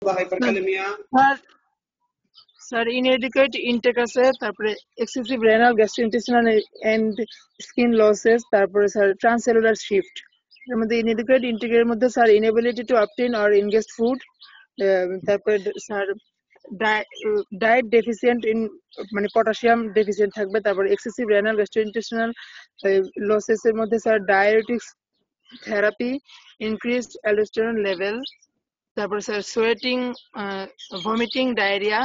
Sir hyperkalemia? Sir inadequate intake আছে, তারপরে excessive renal gastrointestinal and skin losses, তারপরে sir transcellular shift। এর মধ্যে inadequate intake এর মধ্যে sir inability to obtain or ingest food, তারপরে স্যার ডায়েট ডেফিসিয়েন্ট ইন মানে পটাশিয়াম ডেফিসিয়েন্ট থাকবে, তারপর এক্সেসিভ রেনাল গ্যাস্ট্রোইন্টেস্টিনাল লসেস এর মধ্যে sir diabetics therapy, increased aldosterone level, তারপর স্যার সোয়েটিং, ভমিটিং, ডায়রিয়া,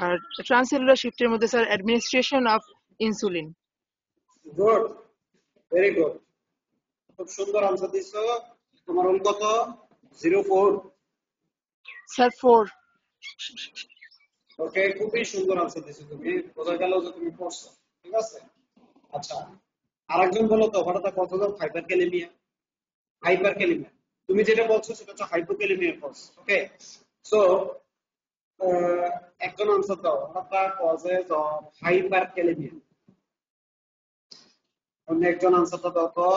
আর ট্রান্সসেলুলার শিফটের মধ্যে sir administration of insulin. Good, very good, খুব সুন্দর আনসার দিছো। তোমার রোল কত? 04 স্যার 4। ওকে, খুবই সুন্দর আনসার দিছো তুমি, বোঝা গেল যে তুমি পড়ছো। ঠিক আছে, আচ্ছা আরেকজন বলো তো হঠাৎ কত হাইপারক্যালেমিয়া? হাইপারক্যালেমিয়া তুমি যেটা বলছো সেটা হচ্ছে হাইপোক্যালেমিয়ার কজ। ওকে, সো একজন আনসার দাও, হঠাৎ কজেস অফ হাইপারক্যালেমিয়া। অন্য একজন আনসার দাও তো,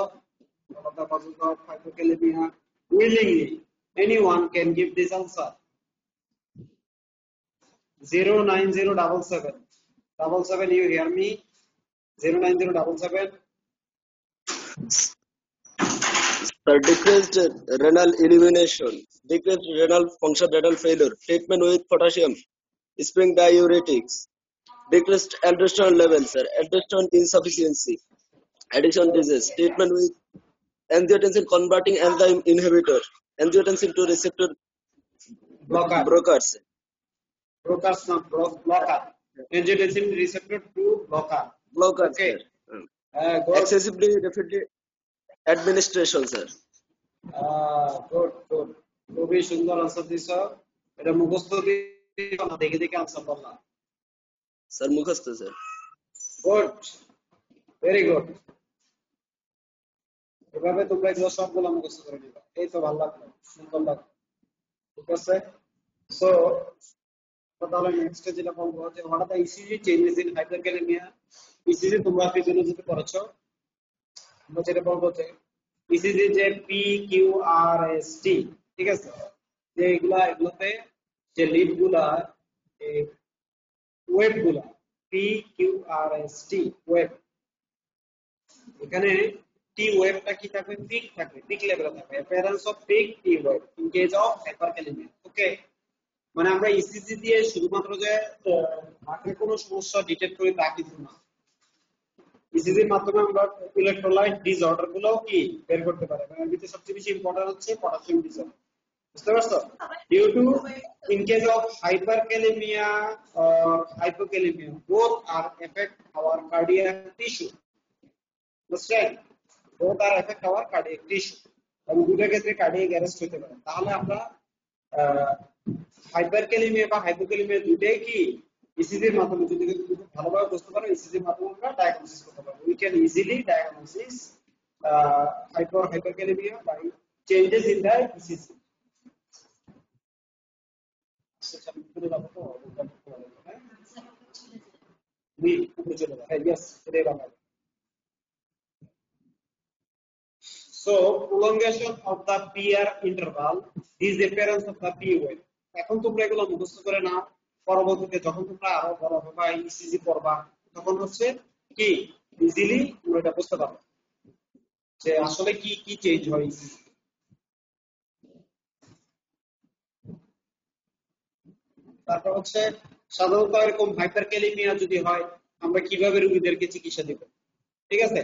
হঠাৎ causes of hypokalemia willingly. Anyone can give this answer. 09077 77, you hear me? 09077. Sir, decreased renal elimination, decreased renal function, renal failure, treatment with potassium, spring diuretics, decreased aldosterone levels, sir, aldosterone insufficiency, addiction disease, treatment with angiotensin converting enzyme inhibitor, angiotensin 2 receptor Blocker. blockers, Blockers, not blocker. Angiotensin receptor 2 blocker. Okay. sir. Good. Excessively repeated administration, sir. Good, good. খুবই সুন্দর answer দিছ। এটা মুখস্থ দিয়ে না, দেখে দেখে answer বললাম। স্যার মুখস্থ স্যার। Good, very good. এভাবে তোমরা এগুলো সবগুলো মুখস্থ করে নিবা। এই তো ভালো লাগলো, সুন্দর লাগলো। ঠিক আছে, সো তাহলে নেক্সট যেটা বলবো যে হঠাৎ ECG changes in hyperkalaemia. ECG তোমরা ফিজিওলজিতে পড়াছো, আমরা যেটা বলবো যে ইসিজি যে P Q R S T, ঠিক আছে, যে এগুলোতে যে লিড গুলা, ওয়েব গুলা, P Q R S T web, এখানে টি ওয়েবটা কি থাকবে? পিক থাকবে, পিক লেভেলে থাকবে। Appearance of peak T wave in case of hyperkalemia. Okay, মানে আমরা ইসিজি দিয়ে শুধুমাত্র যে হার্টের কোনো সমস্যা ডিটেক্ট করি তা কিন্তু না, ইসিজির মাধ্যমে আমরা ইলেকট্রোলাইট ডিসঅর্ডার গুলো কি বের করতে পারি। এর ভিতরে সবচেয়ে বেশি ইম্পর্টেন্ট হচ্ছে পটাশিয়াম ডিসঅর্ডার। বুঝতে পারছো? Due to in case of hyperkalemia or hypokalemia both are affect our cardiac tissue. বুঝছেন? both are affect our cardiac tissue. এবং দুটোর ক্ষেত্রে কার্ডিয়াক অ্যারেস্ট হতে পারে। তাহলে আমরা হাইপারক্যালেমিয়া বা হাইপোক্যালেমিয়া দুটোই কি ইসিজির মাধ্যমে যদি ভালোভাবে বুঝতে পারো, ইসিজির মাধ্যমে আমরা ডায়াগনোসিস করতে পারবো। We can easily diagnosis hyperkalemia by changes in the ECG. So prolongation of the PR interval is the appearance of the P wave. এখন তোমরা এগুলো মুখস্থ করে নাও, পরবর্তীতে যখন তোমরা আরো বড় হবে ইসিজি পড়বা তখন হচ্ছে কি ইজিলি তোমরা এটা বুঝতে পারবে যে আসলে কি কি চেঞ্জ হয় ইসিজি। তারপর হচ্ছে সাধারণত এরকম হাইপারক্যালেমিয়া যদি হয় আমরা কিভাবে রোগীদেরকে চিকিৎসা দেব। ঠিক আছে,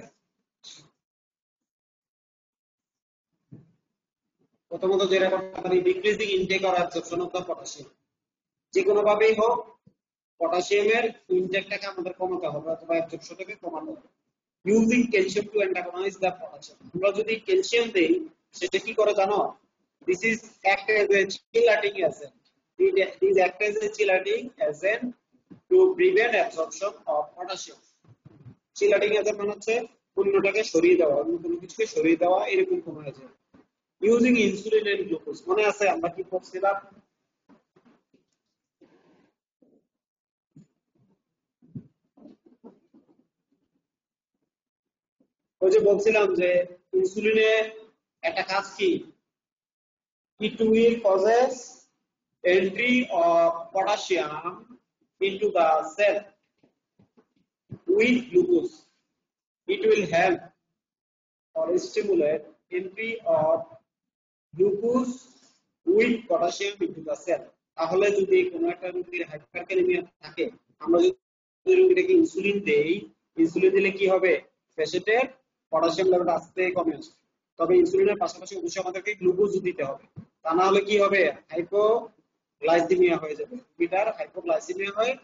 প্রথমত যেটা করতে পারি decreasing intake or absorption of the potassium. যে কোনো ভাবেই হোক পটাশিয়ামের ইনটেকটাকে আমাদের কমাতে হবে অথবা অ্যাবজর্পশনটাকে কমাতে হবে। Using calcium to antagonize the potassium. আমরা যদি ক্যালসিয়াম দেই সেটা কি করে জানো? This is act as a chelating agent. These act as a chelating agent to prevent absorption of potassium. Chelating agent মানে হচ্ছে অন্যটাকে সরিয়ে দেওয়া, অন্য কোনো কিছুকে সরিয়ে দেওয়া, এরকম কোনো agent. Using insulin and glucose, মনে আছে আমরা কি পড়ছিলাম? ওই যে বলছিলাম যে ইনসুলিনে একটা কাজ কি, it will causes entry of potassium into the cell with glucose. It will help or stimulate entry of glucose with potassium into the cell. তাহলে যদি কোনো একটা রোগীর হাইপারক্যালেমিয়া থাকে, আমরা যদি রোগীটাকে ইনসুলিন দেই, ইনসুলিন দিলে কি হবে? পেশেন্টের পটাশিয়াম লেভেলটা আস্তে কমে আসবে। তবে ইনসুলিনের পাশাপাশি অবশ্যই আমাদেরকে গ্লুকোজও দিতে হবে। তা না হলে কি হবে? হাইপোগ্লাইসেমিয়া হয়ে যাবে। রোগীটার হাইপোগ্লাইসেমিয়া হয়,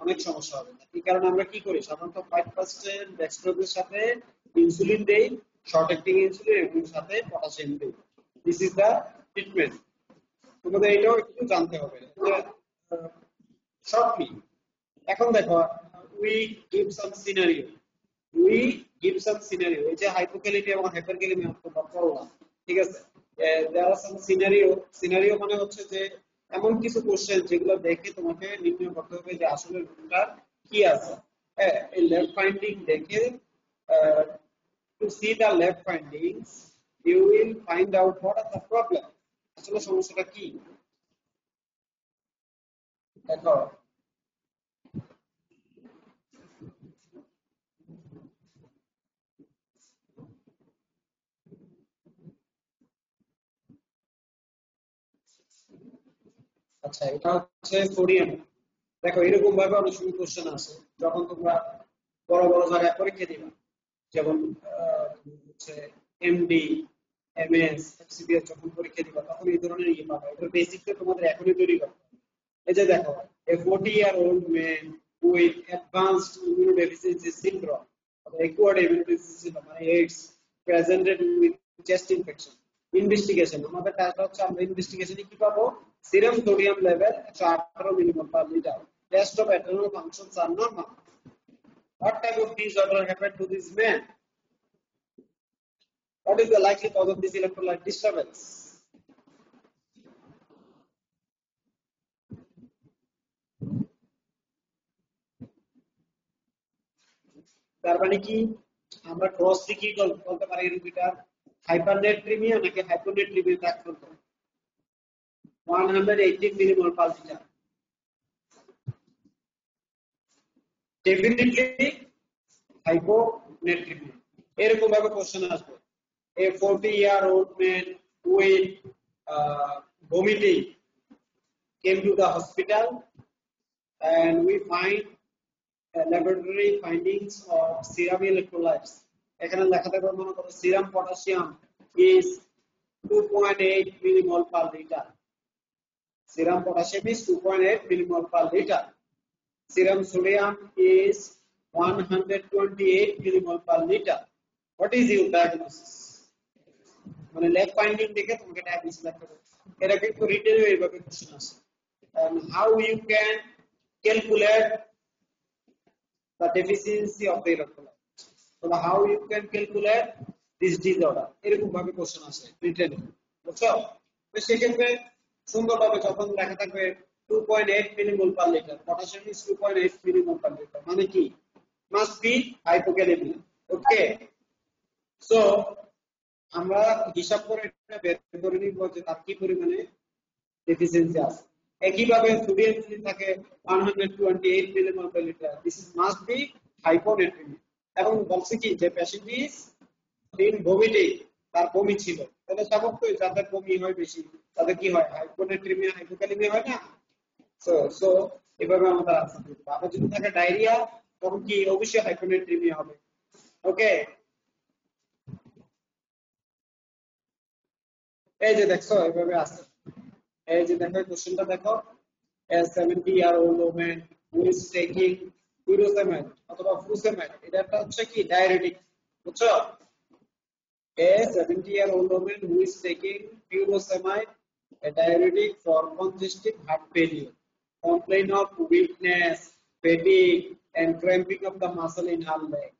অনেক সমস্যা হবে। এই কারণে আমরা কি করি? সাধারণত 5% ডেক্সট্রোজের সাথে ইনসুলিন দেই, শর্ট অ্যাক্টিং ইনসুলিন, এবং সাথে পটাশিয়াম দেই। This is the treatment. তোমাদের এটাও একটু জানতে হবে শর্টলি। এখন দেখো, উই গিভ সাম সিনারিও। এই যে হাইপোক্যালেমিয়া এবং হাইপারক্যালেমিয়া তোমরা পড়লাম, ঠিক আছে? দেয়ার আর সাম সিনারিও মানে হচ্ছে যে এমন কিছু কোশ্চেন যেগুলো দেখে তোমাকে নির্ণয় করতে হবে যে আসলে রোগটার কি আছে। এই ল্যাব ফাইন্ডিং দেখে, to see the lab findings you will find out what are the problem. আসলে সমস্যাটা কি দেখো। আচ্ছা, এটা হচ্ছে সোডিয়াম। দেখো, এরকম ভাবে অনেক সময় কোশ্চেন আসে যখন তোমরা বড় বড় জায়গায় পরীক্ষা দিবা, যেমন হচ্ছে এমডি, এমএস, এফসিবিএস যখন পরীক্ষা দিবা, তখন এই ধরনের ইয়ে পাবে। এটা বেসিকটা তোমাদের এখনই তৈরি করতে হবে। এই যে দেখো, a 40-year-old man with advanced immunodeficiency syndrome, acquired immunodeficiency syndrome, মানে AIDS, presented with chest infection. Investigation, আমাদের কাজটা হচ্ছে আমরা ইনভেস্টিগেশনে কি পাবো? Serum sodium level 118 millimole per litre. Test of adrenal functions are normal. What type of disorder happened to this man? What is the likely cause of this electrolyte disturbance? তার মানে কি আমরা ক্রসলি কি বলতে পারি? রোগীটার হাইপারনেট্রিমিয়া নাকি হাইপোনেট্রিমিয়া আক্রান্ত? 118 millimole per litre, definitely hyponatraemia. এরকম ভাবে কোশ্চেন আসবে। A 40-year-old man with vomiting came to the hospital and we find laboratory findings of serum electrolytes. এখানে লেখা থাকবে, মনে করো serum potassium is 2.8 millimole per liter. Serum potassium is 2.8 millimole per liter. Serum sodium is 128 millimole per liter. What is your diagnosis? মানে lab finding দেখে তোমাকে diagnosis লিখতে হবে। এটা কিন্তু রিটেনে এইভাবে কোশ্চেন আসে। And how you can calculate the deficiency of the electrolyte? So how you can calculate this disorder? এরকম ভাবে কোশ্চেন আসে রিটেনে, বুঝছো? তো সেক্ষেত্রে সুন্দরভাবে যখন লেখা থাকবে 2.8 millimole per litre, potassium is 2.8 millimole per litre, মানে কি? Must be hypokalaemia. Okay, so আমরা হিসাব করে এটা বের করে নিব যে তার কি পরিমাণে ডেফিসিয়েন্সি আছে। একইভাবে সোডিয়াম যদি থাকে 128 millimole per litre, this is must be hyponatraemia. এবং বলছে কি যে পেশেন্ট ইজ ইন ভমিটিং, তার বমি ছিল। তাহলে স্বাভাবিক যাদের বমি হয় বেশি তাদের কি হয়? হাইপোনেট্রিমিয়া, হাইপোক্যালেমিয়া হয় না? সো এভাবে আমরা আনসার দিতে পারবো। আবার যদি থাকে ডায়রিয়া, তখন কি অবশ্যই হাইপোনেট্রিমিয়া হবে। ওকে, এই যে দেখছো এভাবে আছে। এই যে দেখো কোশ্চেনটা দেখো, a 70-year-old woman who is taking furosemide অথবা furosemide, এটা হচ্ছে কি ডায়াবেটিক, বুঝছো? A 70-year-old woman who is taking furosemide, a diuretic for congestive heart failure, complain of weakness, fatigue, and cramping of the muscle in her leg.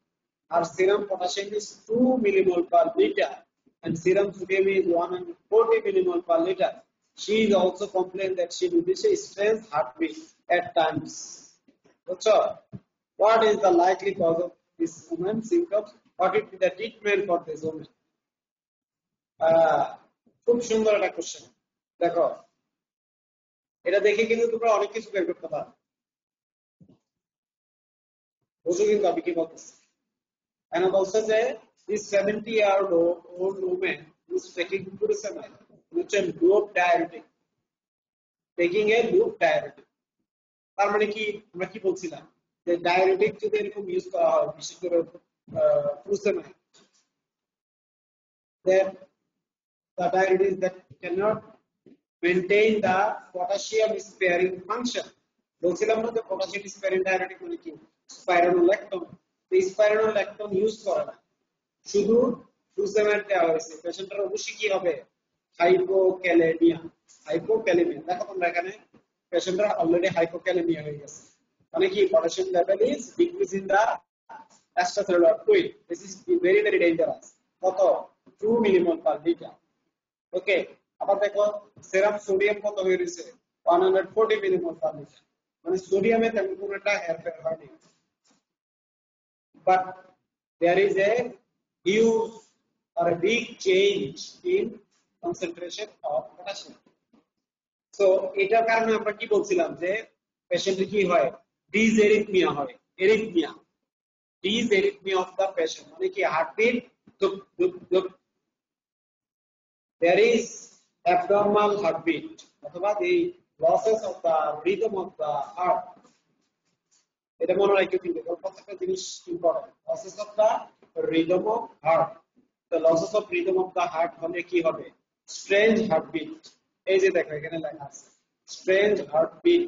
Her serum potassium is 2 millimole per liter and serum sodium is 140 millimole per liter. She is also complained that she notices strange heartbeat at times. So, what is the likely cause of this woman's symptoms? What is the treatment for this woman? খুব সুন্দর একটা question. দেখো, এটা দেখে কিন্তু তোমরা অনেক কিছু বের করতে পারো। বুঝো কিন্তু আমি কি বলতেছি। And also যে this 70-year-old woman is taking furosemide, which is loop diuretic. Taking a loop diuretic. তার মানে কি আমরা কি বলছিলাম যে ডায়াবেটিক যদি এরকম ইউজ করা হয় বিশেষ করে furosemide, then the diuretic that cannot maintain the potassium sparing function. বলছিলাম না যে potassium sparing diuretic মানে কি spironolactone, এই spironolactone ইউজ করে না, শুধু furosemide দেওয়া হয়েছে। পেশেন্টের অবশ্যই কি হবে হাইপোক্যালেমিয়া। হাইপোক্যালেমিয়া দেখো তোমরা এখানে পেশেন্টরা অলরেডি হাইপোক্যালেমিয়া হয়ে গেছে, মানে কি potassium level is decrease in the extracellular fluid. This is very very dangerous. কত 2 মিলিমোল পার লিটার। ওকে, আবার দেখো সেরাম সোডিয়াম কত হয়ে গেছে 140 মিলিমোল পার লিটার, মানে সোডিয়ামে তেমন কোনো একটা হেরফের হয়নি। But there is a huge or a big change in concentration of potassium. So এটার কারণে আমরা কি বলছিলাম যে পেশেন্টের কি হয় ডিসএরিথমিয়া হয়। এরিথমিয়া, ডিসএরিথমিয়া অফ দা পেশেন্ট মানে কি heartbeat ধুক ধুক ধুক, there is abnormal heartbeat অথবা the losses of the rhythm of the heart. এটা মনে রাখতে কিন্তু প্রত্যেকটা জিনিস important. Losses of the rhythm of heart, the losses of rhythm of the heart হলে কি হবে স্ট্রেঞ্জ হার্টবিট। এই যে দেখো এখানে লেখা আছে স্ট্রেঞ্জ হার্টবিট।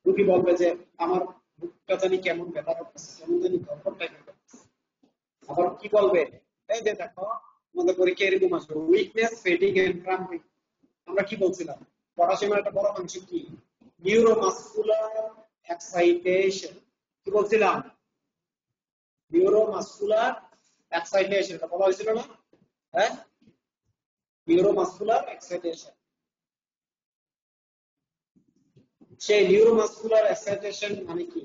রোগী বলবে যে আমার বুকটা জানি কেমন ব্যথা করতেছে, কেমন জানি ধড়ফড় টাইপের করতেছে। আবার কি বলবে এই যে দেখো আমাদের পরীক্ষা এরকম আসবে উইকনেস, ফেটিগ এন্ড ক্রাম্পিং। আমরা কি বলছিলাম পটাশিয়ামের একটা বড় ফাংশন কি নিউরোমাসকুলার এক্সাইটেশন। কি বলছিলাম নিউরোমাসকুলার এক্সাইটেশন, এটা বলা হয়েছিল না? হ্যাঁ, নিউরোমাসকুলার এক্সাইটেশন। সেই নিউরোমাসকুলার এক্সাইটেশন মানে কি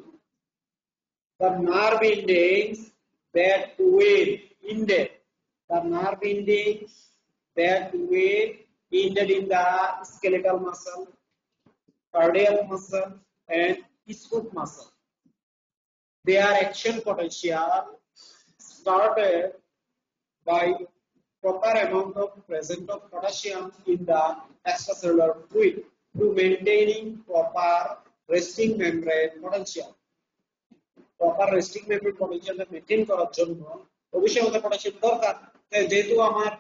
the nerve endings that will indent, the nerve endings that will indent in the skeletal muscle, cardiac muscle and smooth muscle. Their action potential started by proper amount of presence of potassium in the extracellular fluid to maintaining proper resting membrane potential. Proper resting membrane পটেনশিয়ালটা maintain করার জন্য অবশ্যই আমাদের potassium দরকার। যেহেতু আমার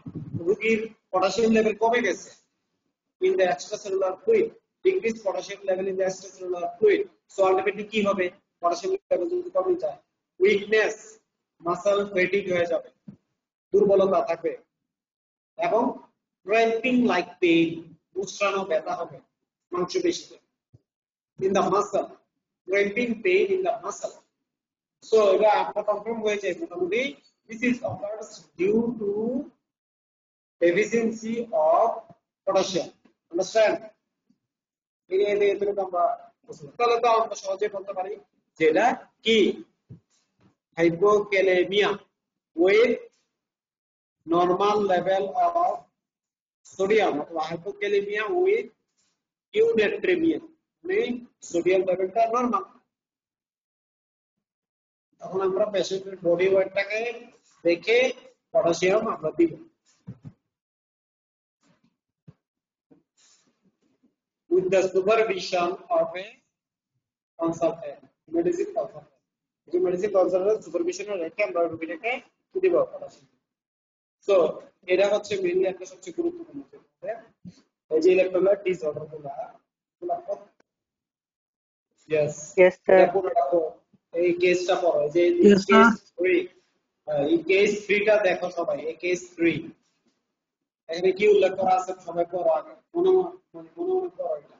রোগীর potassium level কমে গেছে in the extracellular fluid, decrease potassium level in the extracellular fluid, so ultimately কি হবে পটাশিয়াম লেভেল যদি কমে যায় উইকনেস, মাসল ফেটিগ হয়ে যাবে, দুর্বলতা থাকবে এবং ক্র্যাম্পিং লাইক পেইন, মুচড়ানো ব্যথা হবে মাংসপেশিতে in the muscle, cramping pain in the muscle. So এটা আপনার কনফার্ম হয়েছে মোটামুটি this is occurs due to deficiency of potassium. Understand? তাহলে তো আমরা সহজে বলতে পারি যে এটা কি hypokalemia with normal level of sodium অথবা hypokalemia with eudectemia, মানে সোডিয়াম লেভেলটা নরমাল। তখন আমরা পেশেন্টের বডি ওয়েটটাকে দেখে পটাশিয়াম আমরা দিব। with the supervision of a consultant, medicine consultant, যে মেডিসিন কনসালটেন্ট সুপারভিশনে রেখে আমরা রোগীটাকে দিব পটাশিয়াম। সো এটা হচ্ছে মেইনলি একটা সবচেয়ে গুরুত্বপূর্ণ বিষয়। এই যে ইলেকট্রোলাইট ডিসঅর্ডারগুলো यस স্যার এই কেসটা পড়ো যে কেস 3, এই কেস 3টা দেখো সবাই। এই কেস 3 এখানে কি উল্লেখ করা আছে সবাই পড়ো আগে মনে পড়ো এটা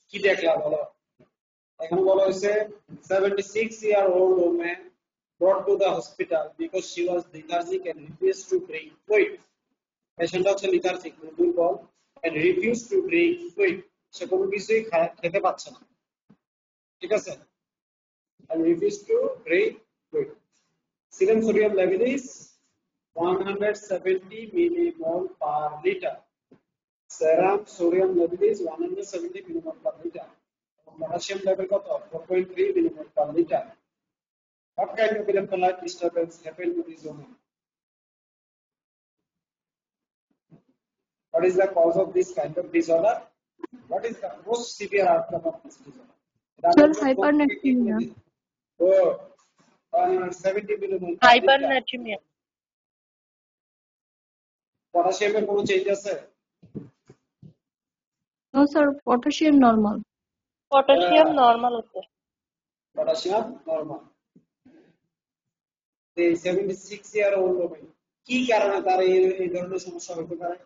কি দেখলা বলো। এখানে বলা হয়েছে 76-year-old woman brought to the hospital because she was lethargic and refused to drink fluid. পেশেন্টটা হচ্ছে lethargic মানে দুর্বল and refused to drink fluid, সে কোনো কিছুই খেতে পাচ্ছে না, ঠিক আছে, and refused to drink fluid. Serum sodium level is 170 millimole per liter. serum sodium level is 170 millimole per liter. Potassium level কত 4.3 millimole per liter. What kind of electrolyte disturbance happened to this zone? What is the cause of this kind of disorder? What is the most severe outcome of this disorder? Sir, hypernatremia. Oh, 170 millimole. Hypernatremia. Potassium এর কোনো change আছে? No, sir. Potassium normal. Potassium normal আছে। Potassium normal. এই 76 year old women কি কারণে তার এই ধরনের সমস্যা হতে পারে?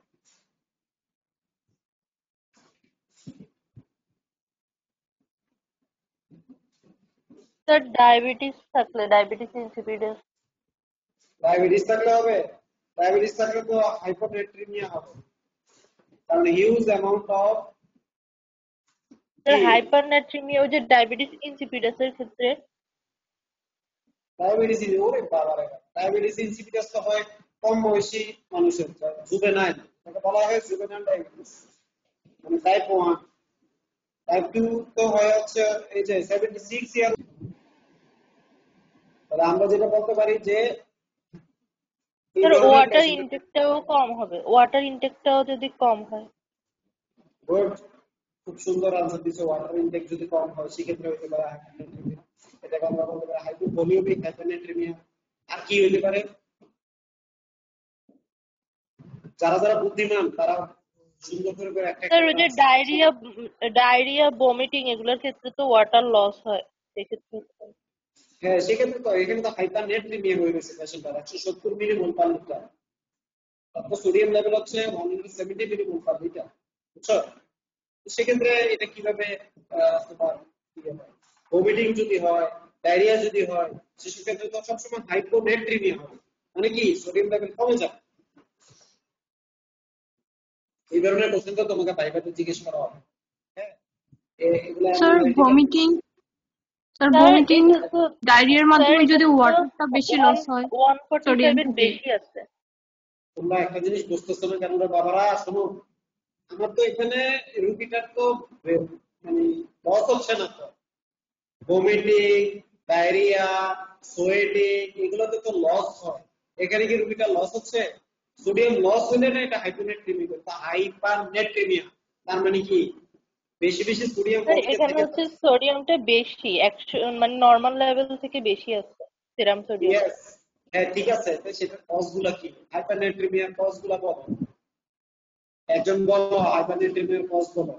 স্যার ডায়াবেটিস থাকলে, ডায়াবেটিস ইনসিপিডাস। ডায়াবেটিস থাকলে হবে? ডায়াবেটিস থাকলে তো হাইপোনাট্রিমিয়া হবে, কারণ হিউজ অ্যামাউন্ট অফ স্যার হাইপারনাট্রিমিয়া ওই যে ডায়াবেটিস ইনসিপিডাসের ক্ষেত্রে। ডায়াবেটিস ওরে বাবারে, ডায়াবেটিস ইনসিপিডাস তো হয় কম বয়সী মানুষের, জুভেনাইল, এটা বলা হয় জুভেনাইল ডায়াবেটিস, মানে টাইপ 1। টাইপ 2 তো হয় হচ্ছে এই যে 76 ইয়ার। তাহলে আমরা যেটা বলতে পারি যে স্যার ওয়াটার ইনটেকটাও কম হবে, ওয়াটার ইনটেকটাও যদি কম হয়। খুব সুন্দর আনসার দিছো, ওয়াটার ইনটেক যদি কম হয় সেক্ষেত্রে হইতে পারে হাইপোনাট্রিমিয়া, এটাকে আমরা বলতে পারি হাইপোভলিউমিক হাইপোনাট্রিমিয়া। আর কি হইতে পারে? যারা যারা বুদ্ধিমান তারা সুন্দর করে একটা স্যার ওই যে ডায়রিয়া ভমিটিং এগুলোর ক্ষেত্রে তো ওয়াটার লস হয় সেক্ষেত্রে। হ্যাঁ, সেক্ষেত্রে তো এখানে তো হাইপারনেট্রিমিয়া হয়ে গেছে পেশেন্টটার 170 মিলিমোল পার লিটার, তারপর সোডিয়াম লেভেল হচ্ছে 170 মিলিমোল পার লিটার, বুঝছো? সেক্ষেত্রে এটা কিভাবে তোমার ভমিটিং যদি হয়, ডায়রিয়া যদি হয়, সেক্ষেত্রে তো সবসময় হাইপোনেট্রিমিয়া হবে, মানে কি সোডিয়াম লেভেল কমে যাবে। এই ধরনের কোশ্চেন তো তোমাকে ভাইভাতে জিজ্ঞেস করা হবে। হ্যাঁ, এগুলা স্যার ভমিটিং, স্যার ভমিটিং ডায়রিয়ার মাধ্যমে যদি ওয়াটারটা বেশি লস হয়, 147 বেশি আছে। তোমরা একটা জিনিস বুঝতেছো না কেন রে বাবারা? শোনো, আমার তো এখানে রুগীটার তো মানে লস হচ্ছে না তো, ভমিটিং, ডায়রিয়া, সোয়েটিং, এগুলোতে তো লস হয়। এখানে কি রুগীটা লস হচ্ছে? সোডিয়াম লস হলে না এটা হাইপোনেট্রিমিয়া, হাইপারনেট্রিমিয়া। তার মানে কি বেশি বেশি সোডিয়াম এখানে হচ্ছে সোডিয়ামটা বেশি, 100 মানে নরমাল লেভেল থেকে বেশি আছে সেরাম সোডিয়াম। হ্যাঁ ঠিক আছে, সেটা কজগুলা কি? হাইপারনেট্রিমিয়ার কজগুলা বলো, একজন বলো হাইপারনেট্রিমিয়ার কজ বলো।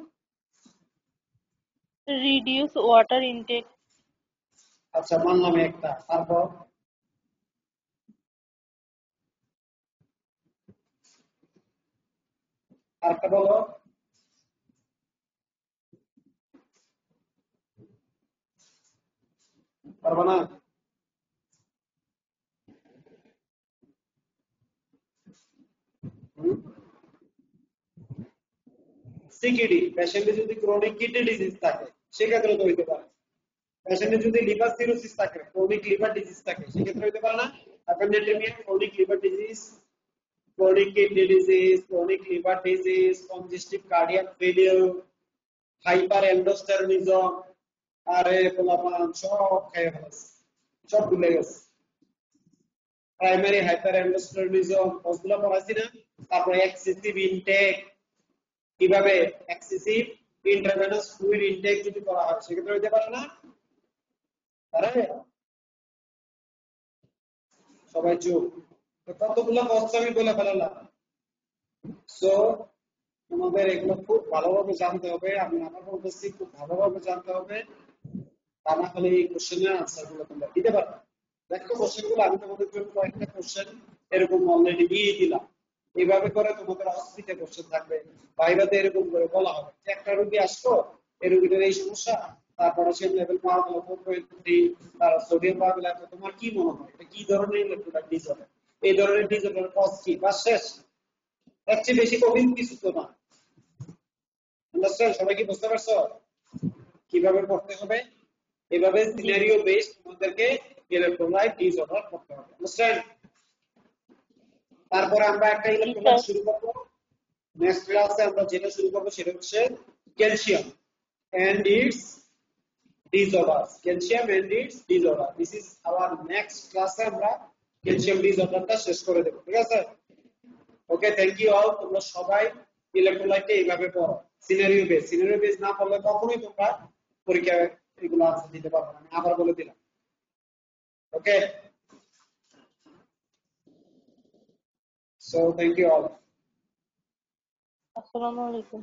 Reduce water intact. আচ্ছা, মানলাম একটা, তারপর আরেকটা বলো। পারবা না? সিকিডি, পেশেন্টে যদি ক্রনিক কিডনি ডিজিজ থাকে সেক্ষেত্রে তো হইতে পারে। পেশেন্টে যদি লিভার সিরোসিস থাকে, ক্রনিক লিভার ডিজিজ থাকে, সেক্ষেত্রে হইতে পারে না hypernatremia. Chronic liver disease, chronic kidney disease, chronic liver disease, congestive cardiac failure, hyperaldosteronism, আরে পোলাপান সব খেয়ে ফেলেছে, সব ভুলে গেছে। প্রাইমারি হাইপার এন্ডোস্টেরনিজম ওগুলো পড়াইছি না? তারপরে এক্সেসিভ ইনটেক, কিভাবে এক্সেসিভ ইন্ট্রাভেনাস ফ্লুইড ইনটেক যদি করা হয় সেক্ষেত্রে হইতে পারে না? আরে সবাই চুপ, কতগুলো কষ্ট আমি বলে ফেলালাম। সো তোমাদের এগুলো খুব ভালোভাবে জানতে হবে, আমি আবার বলতেছি খুব ভালোভাবে জানতে হবে, তা না হলে এই কোশ্চেনের আনসার গুলো তোমরা দিতে পারবে। দেখো কোশ্চেন গুলো আমি তোমাদের জন্য কয়েকটা কোশ্চেন এরকম অলরেডি দিয়ে দিলাম, এইভাবে করে তোমাদের অস্তিত্বে কোশ্চেন থাকবে। বাইরেতে এরকম করে বলা হবে যে একটা রোগী আসলো, এই রোগীটার এই সমস্যা, তার পটাশিয়াম লেভেল পাওয়া গেল 4.3, তার সোডিয়াম পাওয়া গেল, তোমার কি মনে হয় এটা কি ধরনের ইলেকট্রোলাইট ডিসঅর্ডার? এই ধরনের ডিসঅর্ডার কজ কি? বা শেষ, এর চেয়ে বেশি কঠিন কিছু তো না। আন্ডারস্ট্যান্ড? সবাই কি বুঝতে পারছো কিভাবে করতে হবে? এভাবে সিনারিও বেসড তোমাদেরকে ইলেকট্রোলাইট ডিসঅর্ডার করতে হবে। আন্ডারস্ট্যান্ড? তারপরে আমরা একটা ইলেকট্রোলাইট শুরু করব, নেক্সট ক্লাসে আমরা যেটা শুরু করব সেটা হচ্ছে calcium and its disorders. Calcium and its disorder. This is our next class. আমরা ক্যালসিয়াম ডিসঅর্ডারটা শেষ করে দেব, ঠিক আছে? ওকে, থ্যাংক ইউ অল। তোমরা সবাই ইলেকট্রোলাইটে এইভাবে পড়ো, সিনারিও বেস না পড়লে কখনোই তোমরা পরীক্ষায় এগুলো আনসার দিতে পারবে না। আমি আবার বলে দিলাম। ওকে, সো থ্যাংক ইউ অল। আসসালামু আলাইকুম।